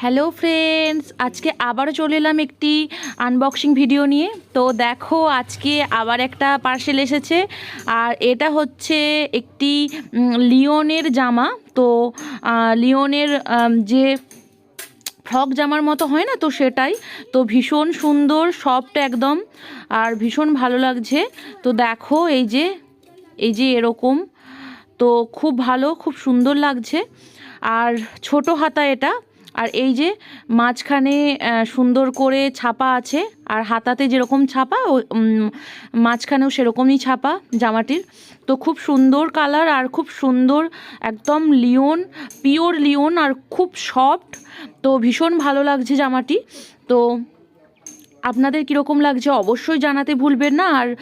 Hello friends, আজকে আবারও চলে এলাম একটি আনবক্সিং ভিডিও নিয়ে। তো দেখো, আজকে আবার একটা পার্সেল এসেছে। আর এটা হচ্ছে একটি লিওনের জামা। তো লিওনের যে ফ্রক জামার মতো হয় না, তো সেটাই। তো ভীষণ সুন্দর, সফট একদম, আর ভীষণ ভালো লাগছে। তো দেখো, এই যে এরকম, তো খুব ভালো, খুব সুন্দর লাগছে। আর ছোট হাতা এটা। আর এই যে মাঝখানে সুন্দর করে ছাপা আছে, আর হাতাতে যেরকম ছাপা মাঝখানেও সেরকমই ছাপা জামাটির। তো খুব সুন্দর কালার, আর খুব সুন্দর একদম লিওন, পিওর লিওন, আর খুব সফট। তো ভীষণ ভালো লাগছে জামাটি। তো আপনাদের কীরকম লাগছে অবশ্যই জানাতে ভুলবেন না। আর